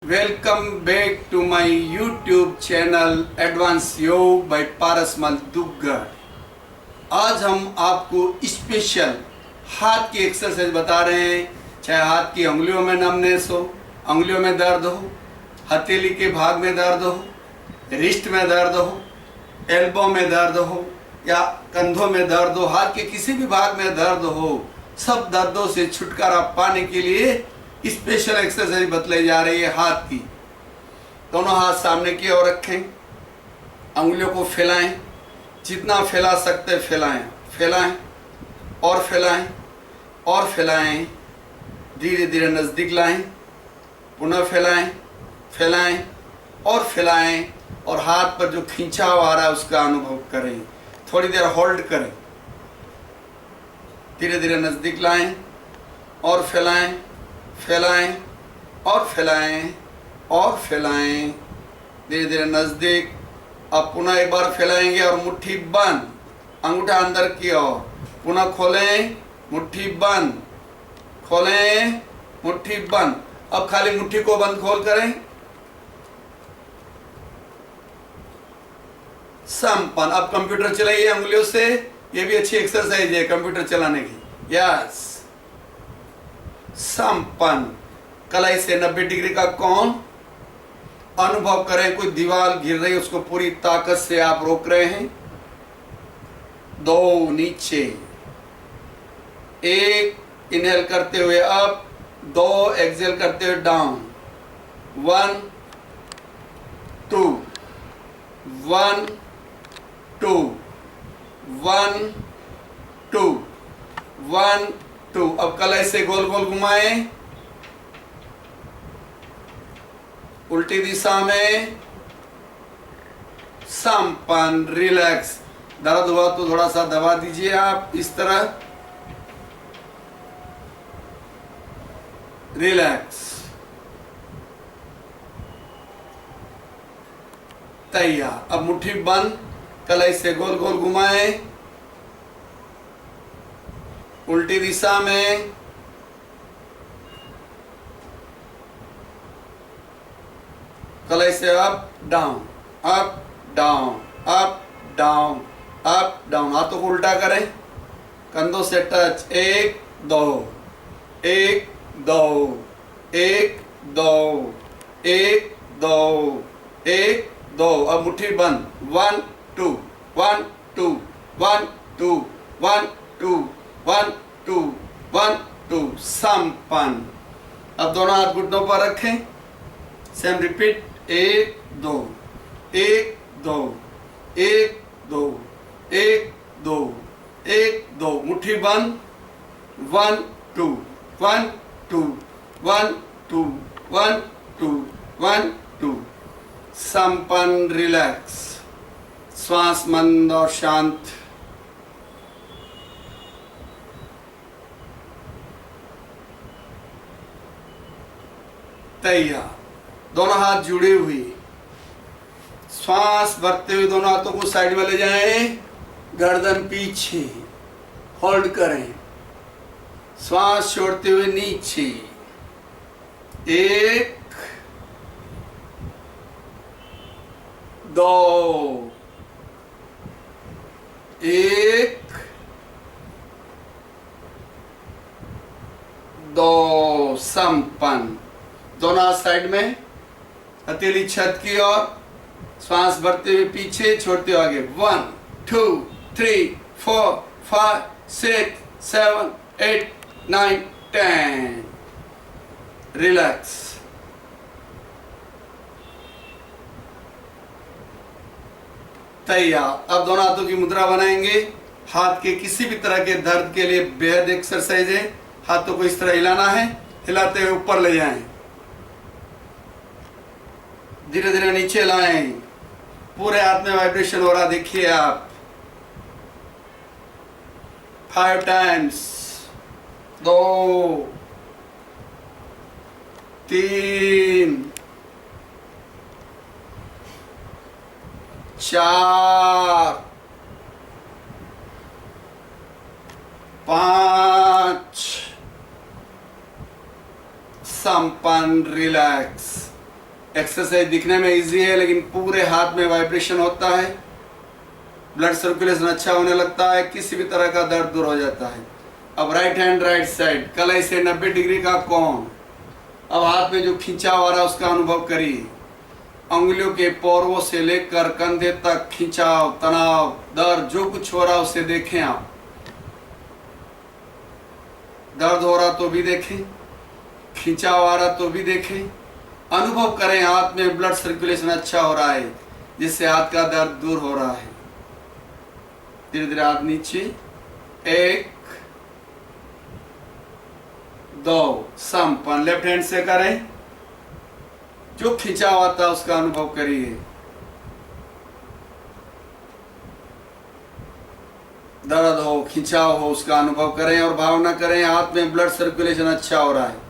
Welcome back to my YouTube channel advance Yog by Parasmal Duggad. आज हम आपको स्पेशल हाथ की एक्सरसाइज बता रहे हैं। चाहे हाथ की उंगलियों में नमनेस हो, उंगलियों में दर्द हो, हथेली के भाग में दर्द हो, रिस्ट में दर्द हो, एल्बो में दर्द हो या कंधों में दर्द हो, हाथ के किसी भी भाग में दर्द हो, सब दर्दों से छुटकारा पाने के लिए स्पेशल एक्सरसाइज बतलाई जा रही है। हाथ की दोनों हाथ सामने की ओर रखें, उंगलियों को फैलाएं, जितना फैला सकते फैलाएं, फैलाएं और फैलाएं और फैलाएं, धीरे धीरे नज़दीक लाएं, पुनः फैलाएं, फैलाएं और फैलाएं और हाथ पर जो खिंचाव आ रहा है उसका अनुभव करें। थोड़ी देर होल्ड करें, धीरे धीरे नज़दीक लाएं और फैलाएं, फैलाएं और फैलाएं और फैलाएं, धीरे धीरे नज़दीक। अब पुनः एक बार फैलाएंगे और मुट्ठी बंद, अंगूठा अंदर की ओर, पुनः खोलें, मुट्ठी बंद, खोलें, मुट्ठी बंद। अब खाली मुट्ठी को बंद खोल करें, संपन्न। अब कंप्यूटर चलाइए उंगलियों से, ये भी अच्छी एक्सरसाइज है कंप्यूटर चलाने की। यस, संपन्न। कलाई से 90 डिग्री का कोण अनुभव करें। कोई दीवार गिर रही है उसको पूरी ताकत से आप रोक रहे हैं। 2 नीचे, 1 इनहेल करते हुए अप, 2 एक्सहेल करते हुए डाउन। 1 2 1 2 1 2 1 2। अब कलाई से गोल गोल घुमाएं, उल्टी दिशा में, संपन्न। रिलैक्स। दर्द हुआ तो थोड़ा सा दबा दीजिए आप, इस तरह। रिलैक्स। तैयार। अब मुट्ठी बंद, कलाई से गोल गोल घुमाएं, उल्टी दिशा में, कलाई से up down, up down, up down, up down. हाथों को उल्टा करें, कंधों से टच। 1 2 1 2 1 2 1 2 1 2। अब मुट्ठी बंद। 1 2 1 2 1 2 1 2 1 2 1 2। संपन्न। अब दोनों हाथ घुटनों पर रखें, सेम रिपीट। 1 2 1 2 1 2 1 2 1 2। मुट्ठी बंद। 1 2 1 2 1 2 1 2 1 2। संपन्न। रिलैक्स। श्वास मंद और शांत। तैयार। दोनों हाथ जुड़े हुए, श्वास भरते हुए दोनों हाथों को साइड में ले जाएं, गर्दन पीछे, होल्ड करें, श्वास छोड़ते हुए नीचे। 1 2 1 2। संपन्न। दोनों हाथ साइड में, हथेली छत की ओर, श्वास भरते हुए पीछे, छोड़ते हुए आगे। 1 2 3 4 5 6 7 8 9 10। रिलैक्स। तैयार। अब दोनों हाथों की मुद्रा बनाएंगे। हाथ के किसी भी तरह के दर्द के लिए बेहद एक्सरसाइज है। हाथों को इस तरह हिलाना है, हिलाते हुए ऊपर ले जाएं, धीरे धीरे नीचे लाएं, पूरे हाथ में वाइब्रेशन हो रहा देखिए आप। 5 टाइम्स। 2 3 4 5। संपन्न। रिलैक्स। एक्सरसाइज दिखने में इजी है लेकिन पूरे हाथ में वाइब्रेशन होता है, ब्लड सर्कुलेशन अच्छा होने लगता है, किसी भी तरह का दर्द दूर हो जाता है। अब राइट हैंड राइट साइड, कलाई से 90 डिग्री का कोण। अब हाथ में जो खिंचाव आ रहा है उसका अनुभव करिए। उंगलियों के पोरों से लेकर कंधे तक खिंचाव, तनाव, दर्द, जो कुछ हो रहा है उसे देखें आप। दर्द हो रहा तो भी देखें, खिंचाव आ रहा तो भी देखें, अनुभव करें हाथ में ब्लड सर्कुलेशन अच्छा हो रहा है जिससे हाथ का दर्द दूर हो रहा है। धीरे धीरे हाथ नीचे, 1 2 संपन्न। लेफ्ट हैंड से करें, जो खिंचाव आता है उसका अनुभव करिए। दर्द हो, खिंचाव हो, उसका अनुभव करें और भावना करें हाथ में ब्लड सर्कुलेशन अच्छा हो रहा है।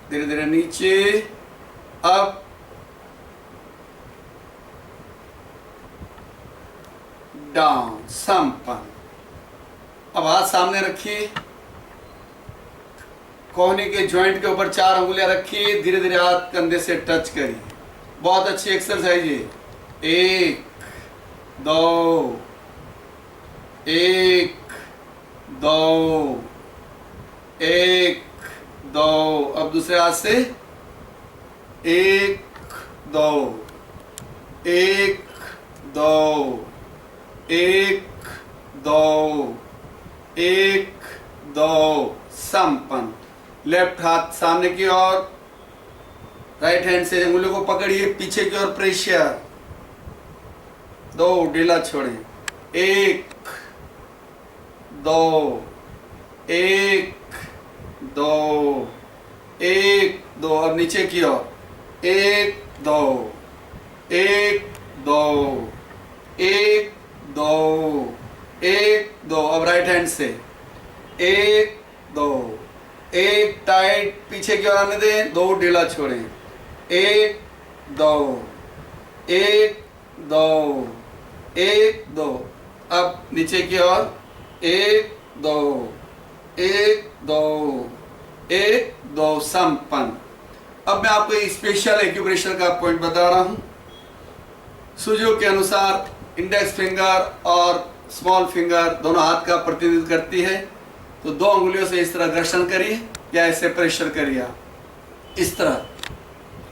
धीरे धीरे नीचे, अप डाउन, संपन्न। अब हाथ सामने रखिए, कोहनी के जॉइंट के ऊपर 4 उंगलियां रखिए, धीरे धीरे हाथ कंधे से टच करिए। बहुत अच्छी एक्सरसाइज है। 1 2 1 2 1 2। अब दूसरे हाथ से 1 2 1 2 1 2 1 2 संपन्न। लेफ्ट हाथ सामने की ओर, राइट हैंड से उंगलियों को पकड़िए, पीछे की ओर प्रेशर, 2 ढीला छोड़ें, 1 2 1 2 1 2। अब नीचे की ओर, 1 2 1 2 1 2 1 2। अब राइट हैंड से 1 2 1 टाइट, पीछे की ओर आने दें, 2 ढीला छोड़ें, 1 2 1 2 1 2। अब नीचे की ओर, 1 2 1 2 1 2 संपन्न। अब मैं आपको एक स्पेशल एक्यूप्रेशर का पॉइंट बता रहा हूं। सूझों के अनुसार इंडेक्स फिंगर और स्मॉल फिंगर दोनों हाथ का प्रतिनिधित्व करती है। तो 2 उंगलियों से इस तरह घर्षण करिए या ऐसे प्रेशर करिए। आप इस तरह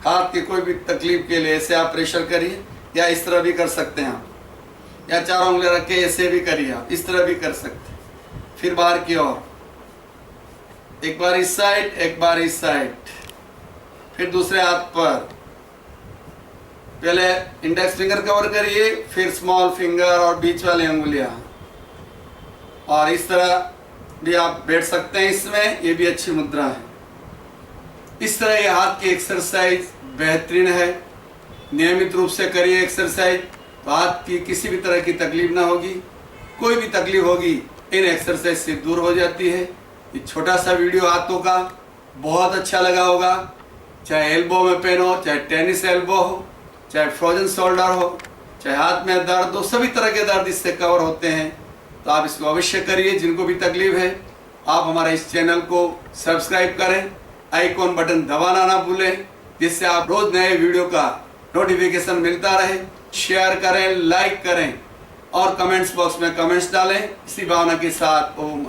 हाथ की कोई भी तकलीफ के लिए ऐसे आप प्रेशर करिए, या इस तरह भी कर सकते हैं आप, या 4 उंगलियां रख के ऐसे भी करिए आप, इस तरह भी कर सकते हैं। फिर बाहर की ओर, एक बार इस साइड, एक बार इस साइड। फिर दूसरे हाथ पर पहले इंडेक्स फिंगर कवर करिए, फिर स्मॉल फिंगर और बीच वाली उंगलियां, और इस तरह भी आप बैठ सकते हैं इसमें, ये भी अच्छी मुद्रा है। इस तरह ये हाथ की एक्सरसाइज बेहतरीन है। नियमित रूप से करिए एक्सरसाइज, तो हाथ की किसी भी तरह की तकलीफ ना होगी। कोई भी तकलीफ होगी इन एक्सरसाइज से दूर हो जाती है। ये छोटा सा वीडियो हाथों का बहुत अच्छा लगा होगा। चाहे एल्बो में पेन हो, चाहे टेनिस एल्बो हो, चाहे फ्रोजन शोल्डर हो, चाहे हाथ में दर्द हो, सभी तरह के दर्द इससे कवर होते हैं। तो आप इसको अवश्य करिए। जिनको भी तकलीफ है, आप हमारे इस चैनल को सब्सक्राइब करें, आइकॉन बटन दबाना ना भूलें, जिससे आप रोज नए वीडियो का नोटिफिकेशन मिलता रहे। शेयर करें, लाइक करें और कमेंट्स बॉक्स में कमेंट्स डालें। इसी भावना के साथ ओम।